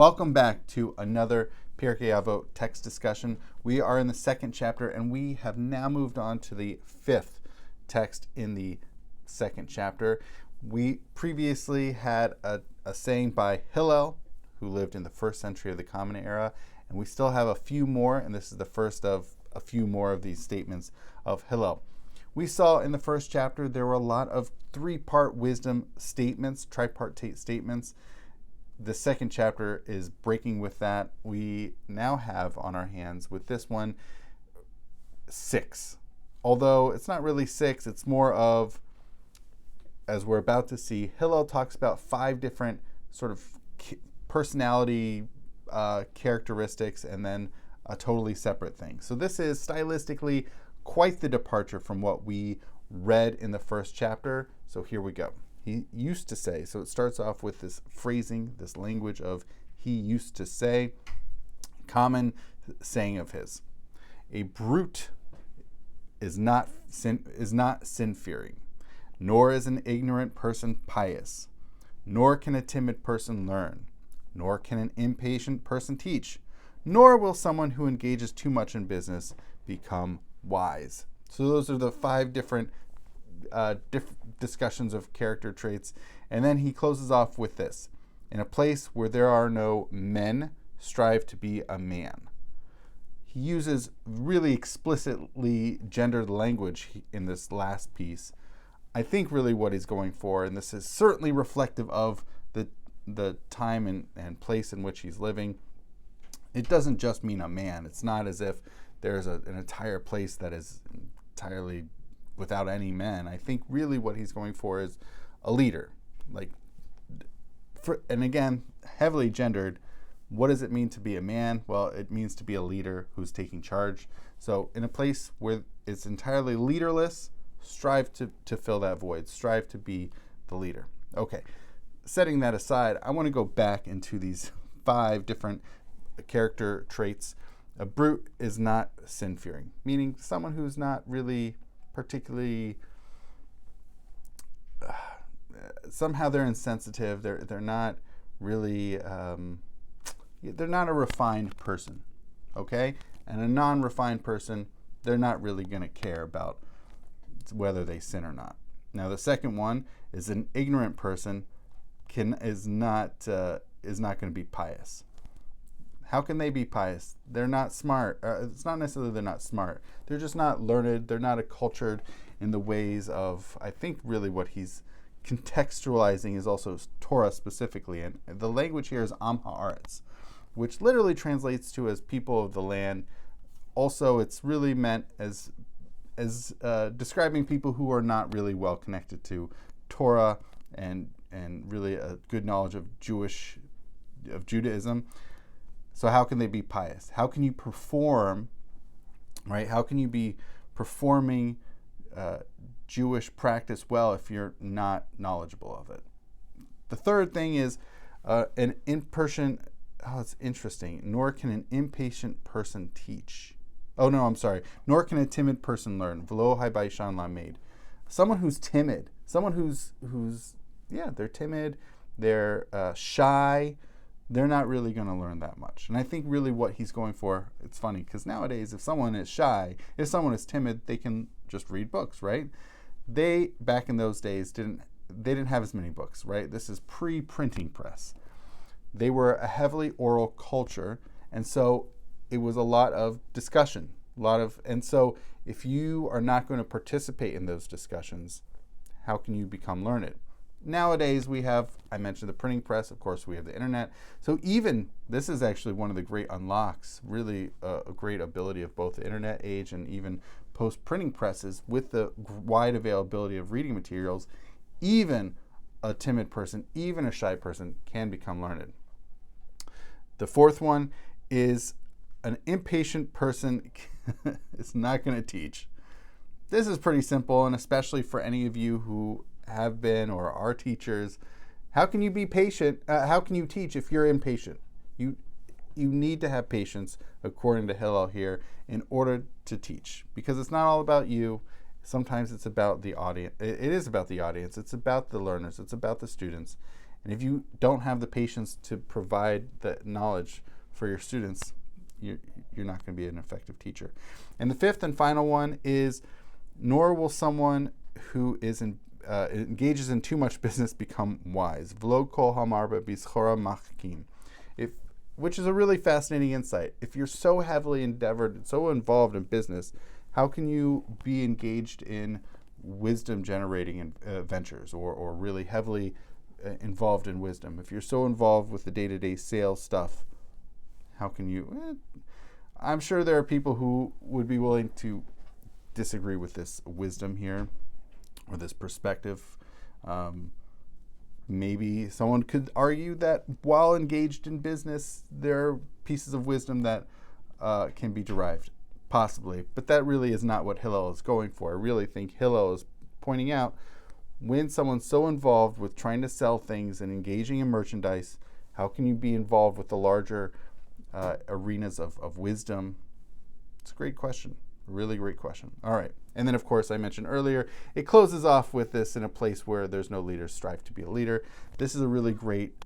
Welcome back to another Pirkei Avot text discussion. We are in the second chapter, and we have now moved on to the fifth text in the second chapter. We previously had a saying by Hillel, who lived in the first century of the Common Era, and we still have a few more, and this is the first of a few more of these statements of Hillel. We saw in the first chapter there were a lot of three-part wisdom statements, tripartite statements. The second chapter is breaking with that. We now have on our hands with this one 6. Although it's not really 6, it's more of, as we're about to see, Hillel talks about 5 different sort of personality characteristics and then a totally separate thing. So this is stylistically quite the departure from what we read in the first chapter. So here we go. He used to say, so it starts off with this phrasing, this language of he used to say, common saying of his. A brute is not sin-fearing, nor is an ignorant person pious, nor can a timid person learn, nor can an impatient person teach, nor will someone who engages too much in business become wise. So those are the 5 different discussions of character traits. And then he closes off with this. In a place where there are no men, strive to be a man. He uses really explicitly gendered language in this last piece. I think really what he's going for, and this is certainly reflective of the time and place in which he's living, it doesn't just mean a man. It's not as if there's an entire place that is entirely without any men. I think really what he's going for is a leader. And again, heavily gendered. What does it mean to be a man? Well, it means to be a leader who's taking charge. So in a place where it's entirely leaderless, strive to fill that void. Strive to be the leader. Okay, setting that aside, I want to go back into these 5 different character traits. A brute is not sin-fearing, meaning someone who's not really particularly somehow they're insensitive. They're not really they're not a refined person, okay? And a non-refined person, they're not really going to care about whether they sin or not. Now the second one is an ignorant person is not going to be pious. How can they be pious? They're not smart. It's not necessarily they're not smart. They're just not learned. They're not accultured in the ways of, I think really what he's contextualizing is also Torah specifically. And the language here is Am Haaretz, which literally translates to as people of the land. Also, it's really meant as describing people who are not really well connected to Torah and really a good knowledge of Judaism. So how can they be pious? How can you perform, right? How can you be performing Jewish practice well if you're not knowledgeable of it? The third thing is an Inperson. Oh, it's interesting. Nor can an impatient person teach. Oh no, I'm sorry. Nor can a timid person learn. V'lo hai baishan lamed. Someone who's timid. Someone who's they're timid. They're shy. They're not really going to learn that much. And I think really what he's going for, it's funny, because nowadays if someone is shy, if someone is timid, they can just read books, right? They, back in those days, didn't have as many books, right? This is pre-printing press. They were a heavily oral culture, and so it was a lot of discussion, and so if you are not going to participate in those discussions, how can you become learned? Nowadays we have, I mentioned the printing press, of course we have the internet. So even, this is actually one of the great unlocks, really a great ability of both the internet age and even post-printing presses with the wide availability of reading materials. Even a timid person, even a shy person can become learned. The fourth one is an impatient person is not going to teach. This is pretty simple, and especially for any of you who have been or are teachers, how can you be patient? How can you teach if you're impatient? You need to have patience, according to Hillel here, in order to teach, because it's not all about you. Sometimes it's about the audience. It is about the audience. It's about the learners. It's about the students. And if you don't have the patience to provide the knowledge for your students, you're not going to be an effective teacher. And the fifth and final one is, nor will someone who is engages in too much business become wise. V'lo kol hamarba b'schora machkim. Which is a really fascinating insight. If you're so heavily endeavored, so involved in business, how can you be engaged in wisdom generating ventures or really heavily involved in wisdom? If you're so involved with the day-to-day sales stuff, how can you? I'm sure there are people who would be willing to disagree with this wisdom here or this perspective. Maybe someone could argue that while engaged in business, there are pieces of wisdom that can be derived, possibly. But that really is not what Hillel is going for. I really think Hillel is pointing out, when someone's so involved with trying to sell things and engaging in merchandise, how can you be involved with the larger arenas of wisdom? It's a great question. Really great question. All right. And then, of course, I mentioned earlier, it closes off with this: in a place where there's no leader, strive to be a leader. This is a really great,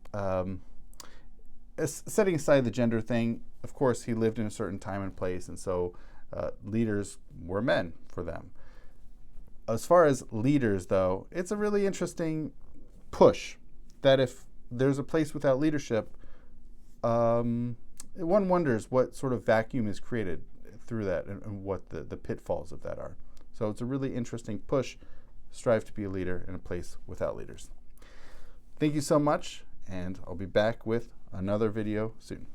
setting aside the gender thing. Of course, he lived in a certain time and place, and so leaders were men for them. As far as leaders, though, it's a really interesting push that if there's a place without leadership, one wonders what sort of vacuum is created through that and what the pitfalls of that are. So it's a really interesting push. Strive to be a leader in a place without leaders. Thank you so much, and I'll be back with another video soon.